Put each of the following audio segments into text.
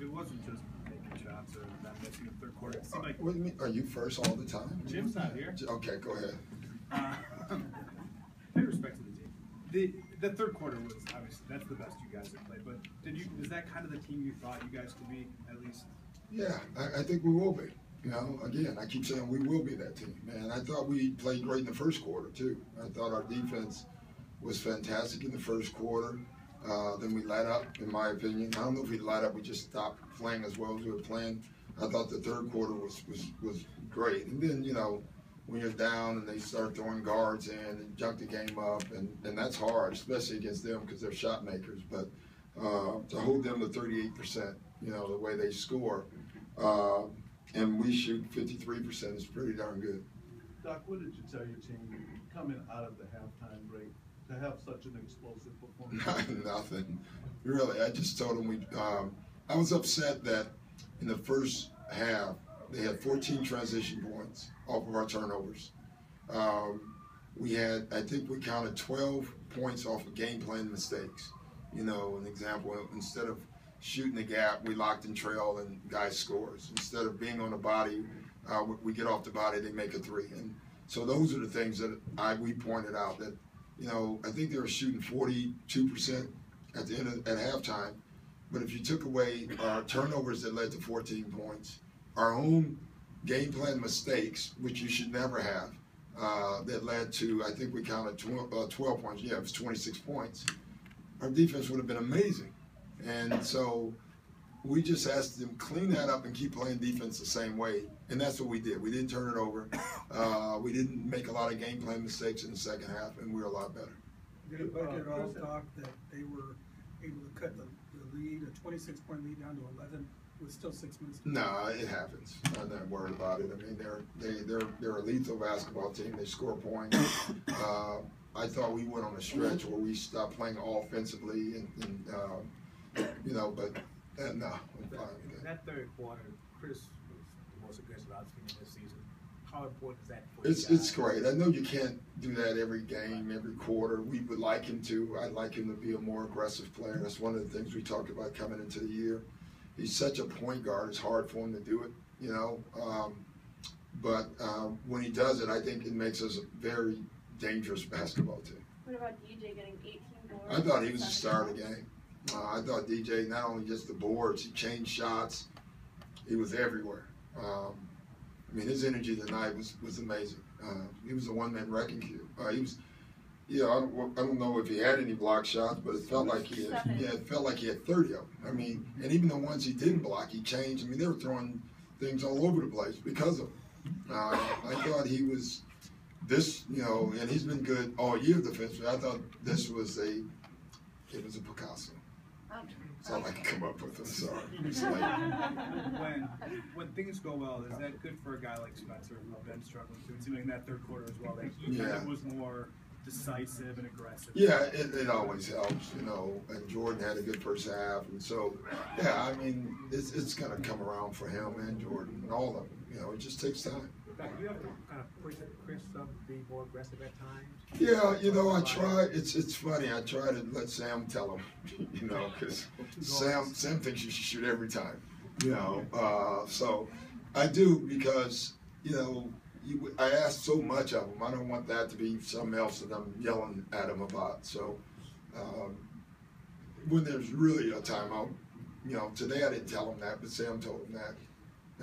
it wasn't just taking shots or not missing the third quarter. It seemed like What do you mean? Are you first all the time? Jim's not here. Okay, go ahead. Pay respect to the team. The third quarter was obviously that's the best you guys have played. But is that kind of the team you thought you guys could be at least? Yeah, I think we will be. You know, again, I keep saying we will be that team, man. I thought we played great in the first quarter too. I thought our defense was fantastic in the first quarter. Then we let up, in my opinion. I don't know if we let up. We just stopped playing as well as we were playing. I thought the third quarter was great. And then, you know, when you're down and they start throwing guards in and junk the game up, and that's hard, especially against them because they're shot makers. But to hold them to 38%, you know, the way they score, and we shoot 53% is pretty darn good. Doc, what did you tell your team coming out of the halftime break to have such an explosive performance? Nothing, really. I just told them I was upset that in the first half they had 14 transition points off of our turnovers. We had, I think we counted 12 points off of game plan mistakes. You know, an example, instead of shooting the gap, we locked and trail and guys scores. Instead of being on the body, we get off the body, they make a three. And so those are the things that we pointed out that, you know, I think they were shooting 42% at halftime. But if you took away our turnovers that led to 14 points, our own game plan mistakes, which you should never have, that led to, I think we counted 12 points. Yeah, it was 26 points. Our defense would have been amazing. And so we just asked them clean that up and keep playing defense the same way. And that's what we did. We didn't turn it over. We didn't make a lot of game plan mistakes in the second half, and we were a lot better. Did Bucket at all talk that they were able to cut the lead, a 26-point lead, down to 11 with still 6 minutes to go? No, it happens. I'm not worried about it. I mean, they're a lethal basketball team. They score points. I thought we went on a stretch where we stopped playing offensively, and you know, but no, I'm fine with that third quarter, Chris was the most aggressive I've seen this season. How important is that for you guys? It's great. I know you can't do that every game, every quarter. We would like him to. I'd like him to be a more aggressive player. That's one of the things we talked about coming into the year. He's such a point guard. It's hard for him to do it, you know. But when he does it, I think it makes us a very dangerous basketball team. What about DJ getting 18 boards? I thought he was the star of the game. I thought DJ, not only just the boards, he changed shots. He was everywhere. I mean, his energy tonight was amazing. He was a one-man wrecking crew. He was, yeah. I don't know if he had any block shots, but it felt like he had. Yeah, it felt like he had 30 of them. I mean, and even the ones he didn't block, he changed. I mean, they were throwing things all over the place because of him. I thought he was this, you know, and he's been good all year defensively. I thought this was it was a Picasso. That's all I can come up with. I'm sorry. When things go well, is that good for a guy like Spencer who's been struggling too? It seemed like in that third quarter as well that he kind of was more decisive and aggressive. Yeah, it always helps, you know. And Jordan had a good first half, and so yeah, I mean, it's gonna come around for him and Jordan and all of them. You know, it just takes time. You have to kind of push Chris to be more aggressive at times. Yeah, you know, I try. It's funny. I try to let Sam tell him, you know, because Sam thinks you should shoot every time, you know. So I do because, you know, I ask so much of him. I don't want that to be something else that I'm yelling at him about. So when there's really a timeout, you know, today I didn't tell him that, but Sam told him that,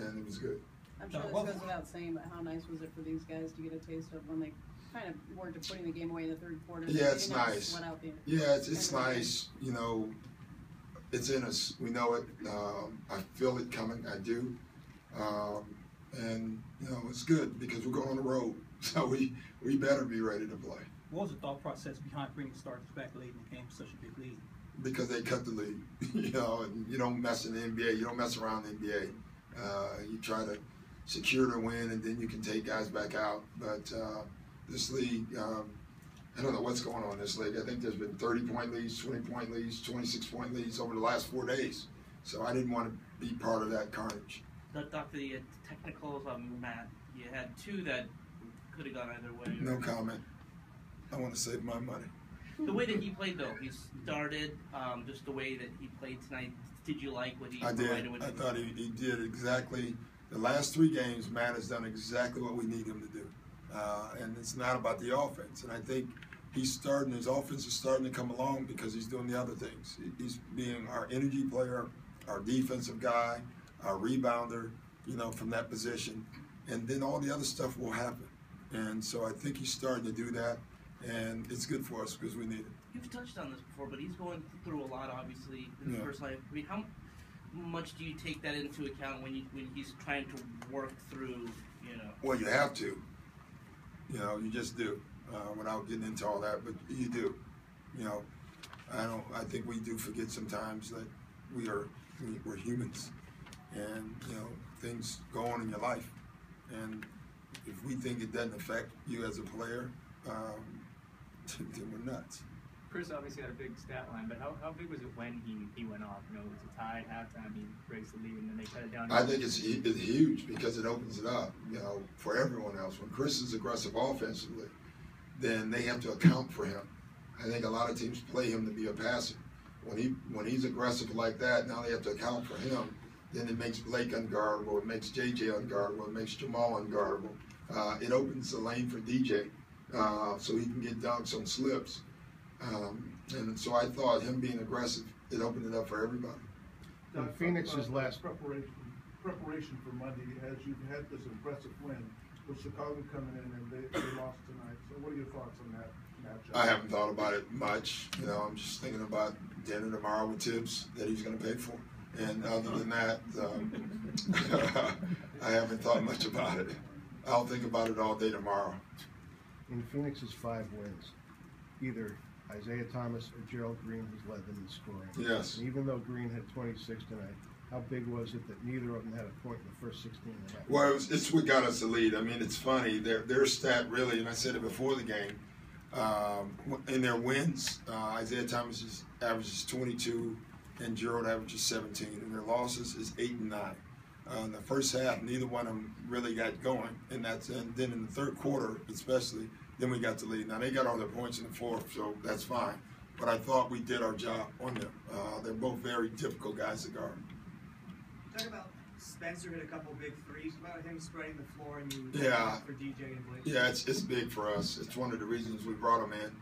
and it was good. I'm sure this goes without saying, but how nice was it for these guys to get a taste of when they kind of worked to putting the game away in the third quarter? Yeah, it's nice. Yeah, it's nice. You know, it's in us. We know it. I feel it coming. I do. And, you know, it's good because we're going on the road. So we better be ready to play. What was the thought process behind bringing starters back late in the game, such a big lead? Because they cut the lead. You know, and you don't mess in the NBA. You don't mess around in the NBA. You try to secure the win, and then you can take guys back out. But this league, I don't know what's going on in this league. I think there's been 30-point leads, 20-point leads, 26-point leads over the last 4 days. So I didn't want to be part of that carnage. Dr. The technicals on Matt, you had two that could have gone either way. No comment. I want to save my money. The way that he played, though, he started just the way that he played tonight. Did you like what he I provided did. with I him? thought he did exactly. The last 3 games, Matt has done exactly what we need him to do. And it's not about the offense. And I think his offense is starting to come along because he's doing the other things. He's being our energy player, our defensive guy, our rebounder, from that position. And then all the other stuff will happen. And so I think he's starting to do that. And it's good for us because we need it. You've touched on this before, but he's going through a lot, obviously, in his Yeah. first life. I mean, how much do you take that into account when he's trying to work through, Well, you have to. You just do. Without getting into all that, but you do. I think we do forget sometimes that we're humans, and things go on in your life, and if we think it doesn't affect you as a player, then we're nuts. Chris obviously had a big stat line, but how big was it when he went off? It was a tie at halftime, he breaks the lead, and then they cut it down. I think it's huge because it opens it up, for everyone else. When Chris is aggressive offensively, then they have to account for him. I think a lot of teams play him to be a passer. When he's aggressive like that, now they have to account for him. Then it makes Blake unguardable, it makes JJ unguardable, it makes Jamal unguardable. It opens the lane for DJ, so he can get dunks on slips. And so I thought him being aggressive, it opened it up for everybody. Now, Phoenix's last preparation for Monday, as you've had this impressive win with Chicago coming in and they lost tonight. So what are your thoughts on that matchup? I haven't thought about it much. I'm just thinking about dinner tomorrow with Tibbs that he's going to pay for. And other than that, I haven't thought much about it. I'll think about it all day tomorrow. In Phoenix's 5 wins, either Isaiah Thomas or Gerald Green has led them in scoring. Yes. And even though Green had 26 tonight, how big was it that neither of them had a point in the first 16 and a half? Well, it's what got us the lead. I mean, it's funny. Their stat really, and I said it before the game, in their wins, Isaiah Thomas averages 22 and Gerald averages 17. And their losses is 8 and 9. In the first half, neither one of them really got going. And then in the third quarter, especially, then we got the lead. Now, they got all their points in the fourth, so that's fine. But I thought we did our job on them. They're both very difficult guys to guard. Talk about Spencer hit a couple big threes. About him spreading the floor and you Yeah. for DJ and Blake. Yeah, it's big for us. It's one of the reasons we brought him in.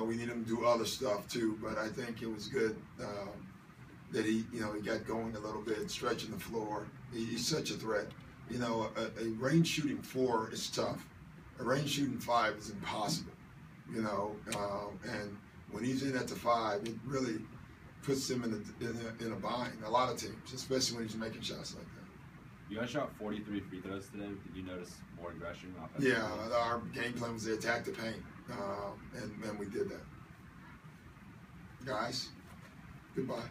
We need him to do other stuff too, but I think it was good that he got going a little bit, stretching the floor. He's such a threat. A range shooting 4 is tough. A range shooting 5 is impossible. And when he's in at the 5, it really puts him in a bind. A lot of teams, especially when he's making shots like that. You guys shot 43 free throws today. Did you notice more aggression offensively? Yeah, our game plan was to attack the paint, and we did that. Guys, goodbye.